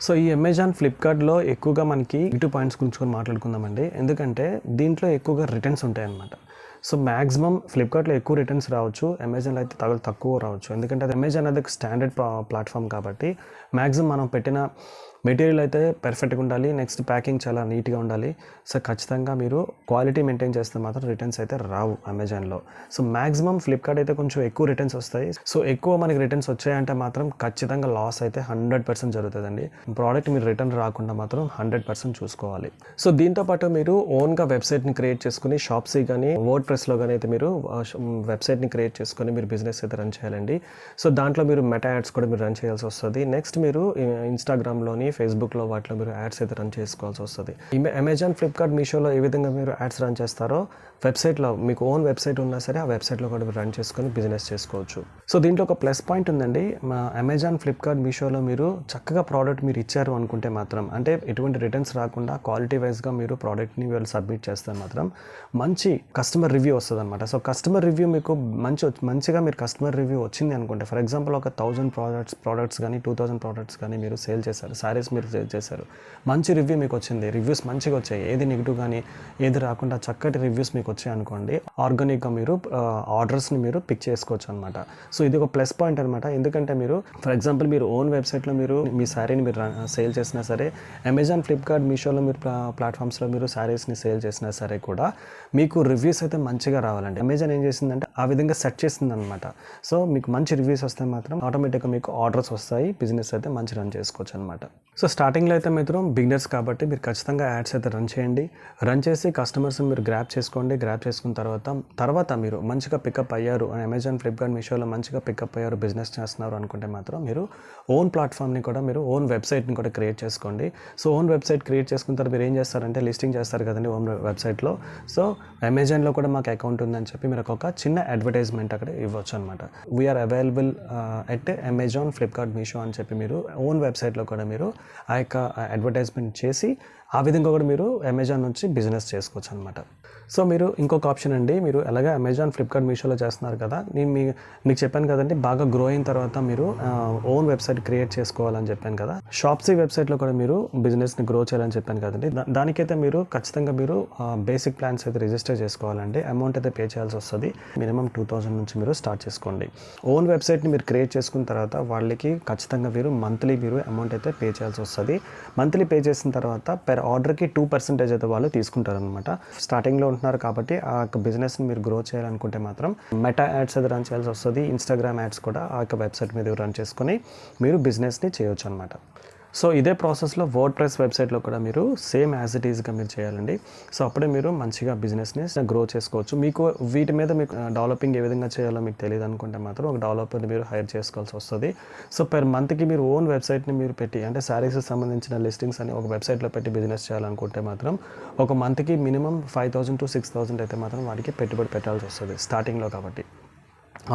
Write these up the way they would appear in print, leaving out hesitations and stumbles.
So ఈ Amazon, ఫ్లిప్కార్ట్‌లో ఎక్కువగా మనకి నెగెటివ్ పాయింట్స్ గురించి మాట్లాడుకుందామండి. ఎందుకంటే దీంట్లో ఎక్కువగా రిటర్న్స్ ఉంటాయన్నమాట. సో మ్యాక్సిమం ఫ్లిప్కార్ట్‌లో ఎక్కువ రిటర్న్స్ రావచ్చు. అమెజాన్‌లో అయితే తక్కువ రావచ్చు. ఎందుకంటే అది అమెజాన్ అనేది స్టాండర్డ్ ప్లాట్‌ఫామ్ కాబట్టి మ్యాక్సిమం మనం పెట్టిన మెటీరియల్ అయితే పర్ఫెక్ట్గా ఉండాలి. నెక్స్ట్ ప్యాకింగ్ చాలా నీట్గా ఉండాలి. సో ఖచ్చితంగా మీరు క్వాలిటీ మెయింటైన్ చేస్తే మాత్రం రిటర్న్స్ అయితే రావు అమెజాన్లో. సో మ్యాక్సిమం ఫ్లిప్కార్ట్ అయితే కొంచెం ఎక్కువ రిటర్న్స్ వస్తాయి. సో ఎక్కువ మనకి రిటర్న్స్ వచ్చాయంటే మాత్రం ఖచ్చితంగా లాస్ అయితే 100% జరుగుతుందండి. ప్రోడక్ట్ మీరు రిటర్న్ రాకుండా మాత్రం 100% చూసుకోవాలి. సో దీంతోపాటు మీరు ఓన్గా వెబ్సైట్ని క్రియేట్ చేసుకుని షాప్సీ కానీ వర్డ్‌ప్రెస్‌లో కానీ అయితే మీరు వెబ్సైట్ని క్రియేట్ చేసుకొని మీరు బిజినెస్ అయితే రన్ చేయాలండి. సో దాంట్లో మీరు మెటా యాడ్స్ కూడా మీరు రన్ చేయాల్సి వస్తుంది. నెక్స్ట్ మీరు ఇన్స్టాగ్రామ్లోని, ఫేస్బుక్లో వాటిలో మీరు యాడ్స్ అయితే రన్ చేసుకోవాల్సి వస్తుంది. అమెజాన్, ఫ్లిప్కార్ట్, మీషోలో ఏ విధంగా మీరు యాడ్స్ రన్ చేస్తారో వెబ్సైట్లో మీకు ఓన్ వెబ్సైట్ ఉన్నా సరే ఆ వెబ్సైట్లో కూడా మీరు రన్ చేసుకొని బిజినెస్ చేసుకోవచ్చు. సో దీంట్లో ఒక ప్లస్ పాయింట్ ఉందండి. మా అమెజాన్, ఫ్లిప్కార్ట్, మీషోలో మీరు చక్కగా ప్రోడక్ట్ మీరు ఇచ్చారు అనుకుంటే మాత్రం, అంటే ఎటువంటి రిటర్న్స్ రాకుండా క్వాలిటీ వైజ్గా మీరు ప్రోడక్ట్ని వీళ్ళు సబ్మిట్ చేస్తే మాత్రం మంచి కస్టమర్ రివ్యూ వస్తుంది అనమాట. సో కస్టమర్ రివ్యూ మీకు మంచిగా మీరు కస్టమర్ రివ్యూ వచ్చింది అనుకుంటే, ఫర్ ఎగ్జాంపుల్ ఒక 1000 ప్రోడక్ట్స్ కానీ 2000 ప్రోడక్ట్స్ కానీ మీరు సేల్ చేశారు, సారీస్ మీరు సేల్ చేశారు, మంచి రివ్యూ మీకు వచ్చింది, రివ్యూస్ మంచిగా వచ్చాయి, ఏది నెగిటివ్ కానీ ఏది రాకుండా చక్కటి రివ్యూస్ మీకు వచ్చాయి అనుకోండి, ఆర్గానిక్గా మీరు ఆర్డర్స్ని మీరు పిక్ చేసుకోవచ్చు అనమాట. సో ఇది ఒక ప్లస్ పాయింట్ అనమాట. ఎందుకంటే మీరు ఫర్ ఎగ్జాంపుల్ మీరు ఓన్ వెబ్సైట్లో మీరు మీ శారీని మీరు సేల్ చేసినా సరే, అమెజాన్, ఫ్లిప్కార్ట్, మీషోలో మీరు ప్లాట్ఫామ్స్లో మీరు శారీస్ని సేల్ చేసినా సరే కూడా మీకు రివ్యూస్ అయితే మంచిగా రావాలండి. అమెజాన్ ఏం చేసిందంటే ఆ విధంగా సెట్ చేసింది అనమాట. సో మీకు మంచి రివ్యూస్ వస్తే మాత్రం ఆటోమేటిక్గా మీకు ఆర్డర్స్ వస్తాయి, బిజినెస్ అయితే మంచి రన్ చేసుకోవచ్చు అనమాట. సో స్టార్టింగ్లో అయితే మీరు బిగినర్స్ కాబట్టి మీరు ఖచ్చితంగా యాడ్స్ అయితే రన్ చేయండి. రన్ చేసి కస్టమర్స్ని మీరు గ్రాప్ చేసుకోండి. గ్రాప్ చేసుకున్న తర్వాత మీరు మంచిగా పికప్ అయ్యారు, అమెజాన్, ఫ్లిప్కార్ట్, మీషోలో మంచిగా పికప్ అయ్యారు, బిజినెస్ చేస్తున్నారు అనుకుంటే మాత్రం మీరు ఓన్ ప్లాట్ఫామ్ని కూడా మీరు ఓన్ వెబ్సైట్ని కూడా క్రియేట్ చేసుకోండి. సో ఓన్ వెబ్సైట్ క్రియేట్ చేసుకున్న తర్వాత మీరు ఏం చేస్తారంటే లిస్టింగ్ చేస్తారు కదండి ఓన్ వెబ్సైట్లో. సో అమెజాన్లో కూడా మాకు అకౌంట్ ఉందని చెప్పి మీరు ఒక చిన్న అడ్వర్టైజ్మెంట్ అక్కడ ఇవ్వచ్చు అనమాట. We are available at Amazon, Flipkart, Meesho అని చెప్పి మీరు ఓన్ వెబ్సైట్లో కూడా మీరు ఆ యొక్క అడ్వర్టైజ్మెంట్ చేసి ఆ విధంగా కూడా మీరు అమెజాన్ నుంచి బిజినెస్ చేసుకోవచ్చు అనమాట. సో మీరు ఇంకొక ఆప్షన్ అండి, మీరు ఎలాగ అమెజాన్, ఫ్లిప్కార్ట్, మీషోలో చేస్తున్నారు కదా, నేను మీకు చెప్పాను కదండి, బాగా గ్రో అయిన తర్వాత మీరు ఓన్ వెబ్సైట్ క్రియేట్ చేసుకోవాలని చెప్పాను కదా. షాప్సీ వెబ్సైట్లో కూడా మీరు బిజినెస్ని గ్రో చేయాలని చెప్పాను కదండి. దానికైతే మీరు ఖచ్చితంగా మీరు బేసిక్ ప్లాన్స్ అయితే రిజిస్టర్ చేసుకోవాలండి. అమౌంట్ అయితే పే చేయాల్సి వస్తుంది. మినిమం 2000 నుంచి మీరు స్టార్ట్ చేసుకోండి. ఓన్ వెబ్సైట్ని మీరు క్రియేట్ చేసుకున్న తర్వాత వాళ్ళకి ఖచ్చితంగా మీరు మంత్లీ మీరు అమౌంట్ అయితే పే చేయాల్సి వస్తుంది. మంత్లీ పే చేసిన తర్వాత పెర్ ఆర్డర్కి 2% అయితే వాళ్ళు తీసుకుంటారనమాట. స్టార్టింగ్లో ఉంటున్నారు కాబట్టి ఆ యొక్క బిజినెస్ని మీరు గ్రో చేయాలనుకుంటే మాత్రం మెటా యాడ్స్ అయితే రన్ చేయాల్సి వస్తుంది. ఇన్స్టాగ్రామ్ యాడ్స్ కూడా ఆ యొక్క వెబ్సైట్ మీద రన్ చేసుకొని మీరు బిజినెస్ని చేయొచ్చు అనమాట. సో ఇదే ప్రాసెస్లో వర్డ్‌ప్రెస్ వెబ్సైట్లో కూడా మీరు సేమ్ యాజ్ ఇట్ ఈస్గా మీరు చేయాలండి. సో అప్పుడే మీరు మంచిగా బిజినెస్ని గ్రో చేసుకోవచ్చు. మీకు వీటి మీద మీకు డెవలపింగ్ ఏ విధంగా చేయాలో మీకు తెలియదు అనుకుంటే మాత్రం ఒక డెవలపర్ని మీరు హైర్ చేసుకోవాల్సి వస్తుంది. సో పర్ మంత్కి మీరు ఓన్ వెబ్సైట్ని మీరు పెట్టి, అంటే శారీస్కి సంబంధించిన లిస్టింగ్స్ అని ఒక వెబ్సైట్లో పెట్టి బిజినెస్ చేయాలనుకుంటే మాత్రం ఒక మంత్కి మినిమం 5000 to 6000 అయితే మాత్రం వాటికి పెట్టుబడి పెట్టాల్సి వస్తుంది స్టార్టింగ్లో. కాబట్టి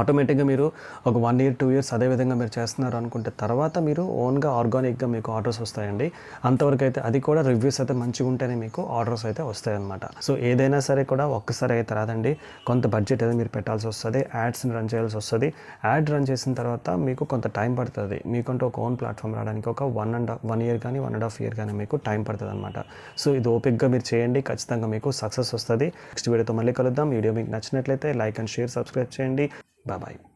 ఆటోమేటిక్గా మీరు ఒక 1 year 2 years అదే విధంగా మీరు చేస్తున్నారు అనుకుంటే తర్వాత మీరు ఓన్గా ఆర్గానిక్గా మీకు ఆర్డర్స్ వస్తాయండి. అంతవరకు అయితే అది కూడా రివ్యూస్ అయితే మంచిగా ఉంటేనే మీకు ఆర్డర్స్ అయితే వస్తాయన్నమాట. సో ఏదైనా సరే కూడా ఒక్కసారి అయితే రాదండి, కొంత బడ్జెట్ అయితే మీరు పెట్టాల్సి వస్తుంది, యాడ్స్ని రన్ చేయాల్సి వస్తుంది. యాడ్ రన్ చేసిన తర్వాత మీకు కొంత టైం పడుతుంది. మీకంటూ ఒక ఓన్ ప్లాట్ఫామ్ రావడానికి ఒక 1 year కానీ 1.5 year కానీ మీకు టైం పడుతుంది అనమాట. సో ఇది ఓపిక్గా మీరు చేయండి, ఖచ్చితంగా మీకు సక్సెస్ వస్తుంది. నెక్స్ట్ వీడియోతో మళ్ళీ కలుద్దాం. వీడియో మీకు నచ్చినట్లయితే లైక్ అండ్ షేర్, సబ్స్క్రైబ్ చేయండి. Bye bye.